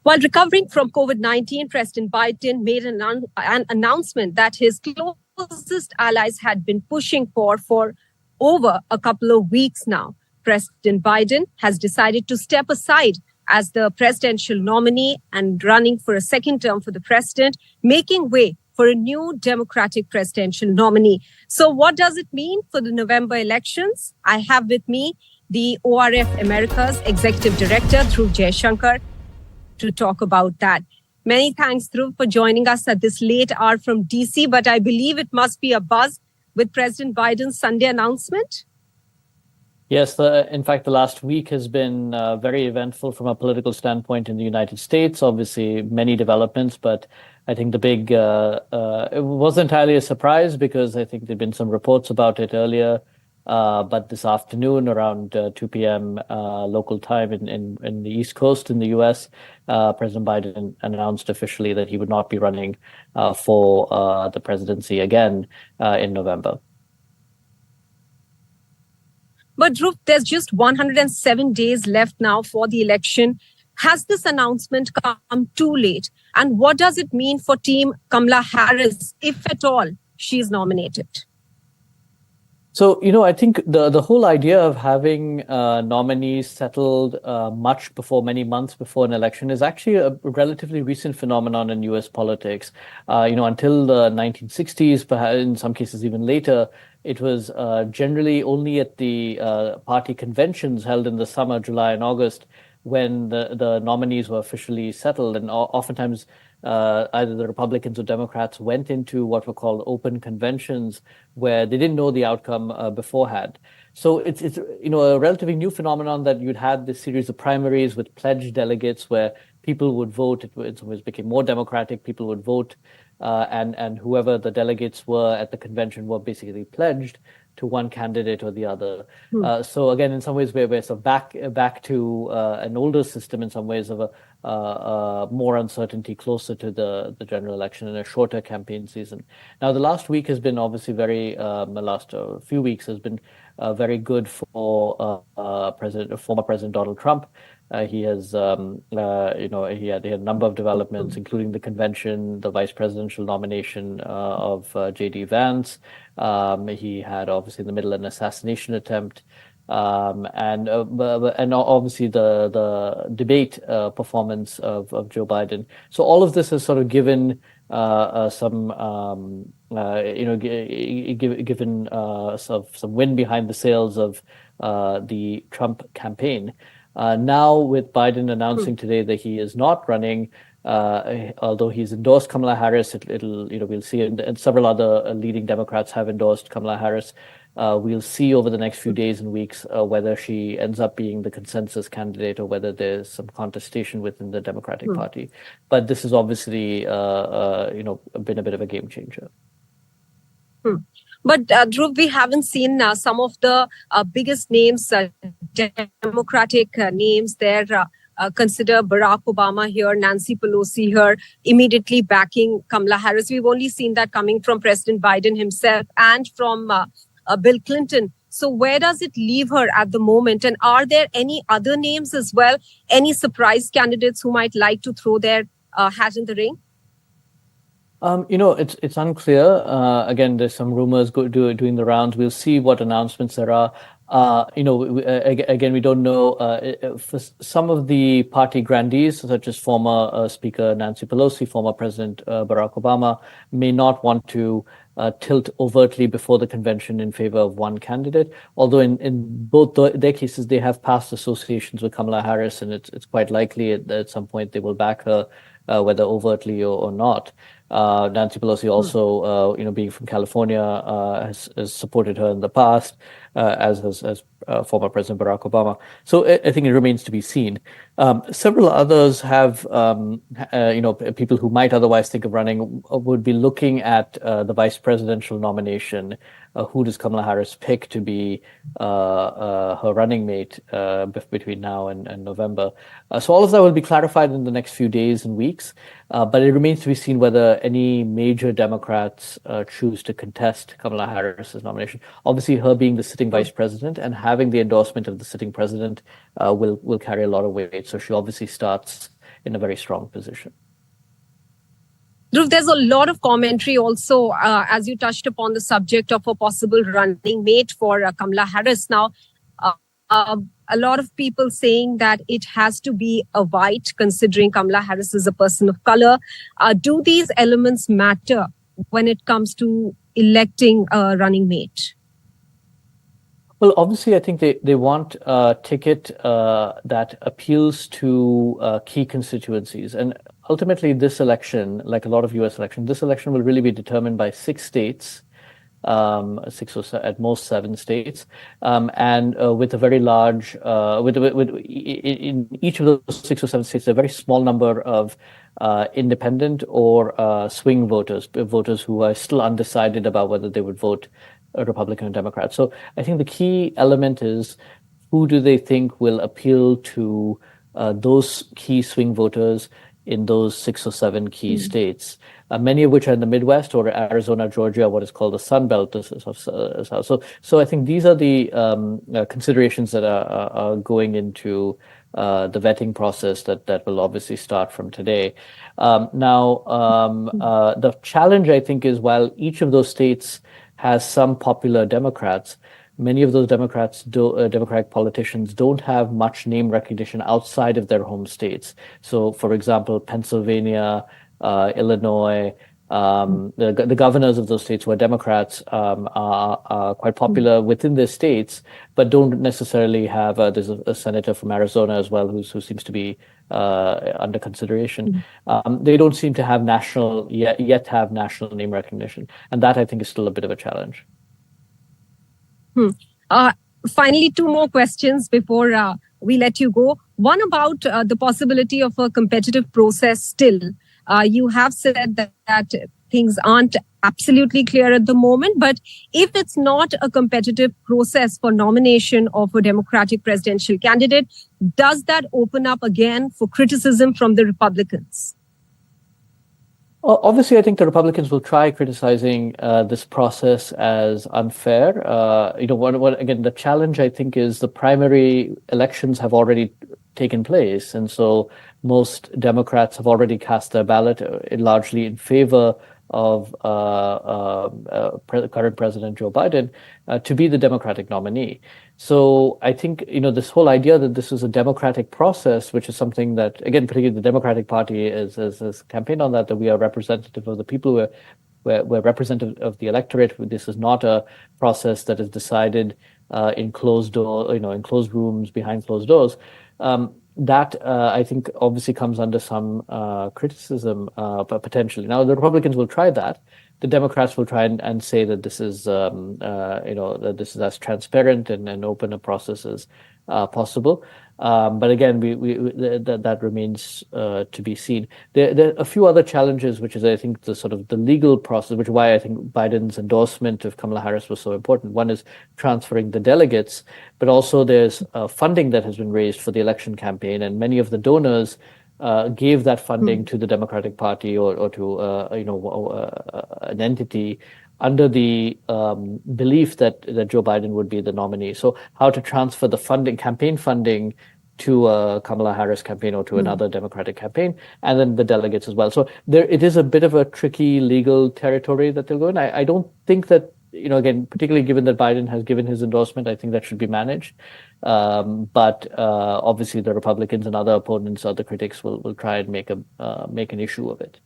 While recovering from COVID-19, President Biden made an announcement that his closest allies had been pushing for over a couple of weeks now. President Biden has decided to step aside as the presidential nominee and running for a second term for the president, making way for a new Democratic presidential nominee. So what does it mean for the November elections? I have with me the ORF America's Executive Director, Dhruva Jaishankar, to talk about that. Many thanks, Dhruv, for joining us at this late hour from DC, but I believe it must be a buzz with President Biden's Sunday announcement. Yes, in fact, the last week has been very eventful from a political standpoint in the United States. Obviously, many developments, but I think the big, it wasn't entirely a surprise because I think there'd been some reports about it earlier. But this afternoon, around 2 p.m. Local time in the East Coast in the U.S., President Biden announced officially that he would not be running for the presidency again in November. But Dhruv, there's just 107 days left now for the election. Has this announcement come too late? And what does it mean for Team Kamala Harris, if at all she is nominated? So, I think the whole idea of having nominees settled many months before an election is actually a relatively recent phenomenon in U.S. politics. Until the 1960s, perhaps in some cases even later, it was generally only at the party conventions held in the summer, July and August, when the nominees were officially settled. And oftentimes, either the Republicans or Democrats went into what were called open conventions where they didn't know the outcome beforehand. So it's a relatively new phenomenon that you'd had this series of primaries with pledged delegates where people would vote. It in some ways became more democratic. People would vote, and whoever the delegates were at the convention were basically pledged to one candidate or the other. So again, in some ways, we're sort of back to an older system in some ways of a more uncertainty closer to the general election and a shorter campaign season. Now, the last week has been obviously the last few weeks has been very good for former President Donald Trump. He has, he had a number of developments, including the convention, the vice presidential nomination of J.D. Vance. He had obviously in the middle an assassination attempt, and obviously the debate performance of Joe Biden. So all of this has sort of given some wind behind the sails of the Trump campaign. Now, with Biden announcing today that he is not running, although he's endorsed Kamala Harris, we'll see, and several other leading Democrats have endorsed Kamala Harris. We'll see over the next few days and weeks whether she ends up being the consensus candidate or whether there's some contestation within the Democratic Party. But this has obviously, been a bit of a game changer. But Dhruv, we haven't seen some of the biggest names, Democratic names there. Consider Barack Obama here, Nancy Pelosi here, immediately backing Kamala Harris. We've only seen that coming from President Biden himself and from Bill Clinton. So where does it leave her at the moment? And are there any other names as well? Any surprise candidates who might like to throw their hat in the ring? It's unclear. Again, there's some rumors doing the rounds. We'll see what announcements there are. Again, we don't know. For some of the party grandees, such as former Speaker Nancy Pelosi, former President Barack Obama, may not want to tilt overtly before the convention in favor of one candidate. Although in both their cases, they have past associations with Kamala Harris, and it's quite likely at some point they will back her, whether overtly or not. Nancy Pelosi also, being from California, has supported her in the past, as has former President Barack Obama. So I think it remains to be seen. Several others have, people who might otherwise think of running would be looking at the vice presidential nomination. Who does Kamala Harris pick to be her running mate between now and November? So all of that will be clarified in the next few days and weeks. But it remains to be seen whether any major Democrats choose to contest Kamala Harris's nomination. Obviously, her being the sitting vice president and having the endorsement of the sitting president will carry a lot of weight. So she obviously starts in a very strong position. Dhruv, there's a lot of commentary also, as you touched upon the subject of a possible running mate for Kamala Harris. Now, a lot of people saying that it has to be a white, considering Kamala Harris is a person of color. Do these elements matter when it comes to electing a running mate? Well, obviously, I think they want a ticket that appeals to key constituencies. And ultimately, this election, like a lot of US elections, this election will really be determined by 6 states, 6 or at most 7 states, and with a very large, in each of those 6 or 7 states, a very small number of independent or swing voters who are still undecided about whether they would vote Republican or Democrat. So I think the key element is who do they think will appeal to those key swing voters in those 6 or 7 key states, many of which are in the Midwest or Arizona, Georgia, what is called the Sun Belt. So I think these are the considerations that are going into the vetting process that will obviously start from today. The challenge, I think, is while each of those states has some popular Democrats, many of those Democratic politicians don't have much name recognition outside of their home states. So, for example, Pennsylvania, Illinois, the governors of those states who are Democrats are quite popular within their states, but don't necessarily have. There's a senator from Arizona as well who seems to be under consideration. They don't seem to have yet have national name recognition, and that I think is still a bit of a challenge. Finally, 2 more questions before we let you go. One about the possibility of a competitive process still. You have said that things aren't absolutely clear at the moment, but if it's not a competitive process for nomination of a Democratic presidential candidate, does that open up again for criticism from the Republicans? Obviously, I think the Republicans will try criticizing this process as unfair. Again, the challenge, I think, is the primary elections have already taken place. And so most Democrats have already cast their ballot largely in favor of current President Joe Biden to be the Democratic nominee. So I think, this whole idea that this is a democratic process, which is something that, again, particularly the Democratic Party has campaigned on that we are representative of the people, we're representative of the electorate. This is not a process that is decided in closed rooms behind closed doors. That I think obviously comes under some criticism, potentially. Now the Republicans will try that. The Democrats will try and say that this is that this is as transparent and open a process as possible. But again, that remains to be seen. There are a few other challenges, which is I think the sort of the legal process, which is why I think Biden's endorsement of Kamala Harris was so important. One is transferring the delegates, but also there's funding that has been raised for the election campaign, and many of the donors gave that funding to the Democratic Party or to an entity under the belief that Joe Biden would be the nominee. So how to transfer the campaign funding to a Kamala Harris campaign or to another Democratic campaign, and then the delegates as well. So it is a bit of a tricky legal territory that they'll go in. I don't think that, again, particularly given that Biden has given his endorsement, I think that should be managed. But obviously the Republicans and other opponents, other critics will try and make an issue of it.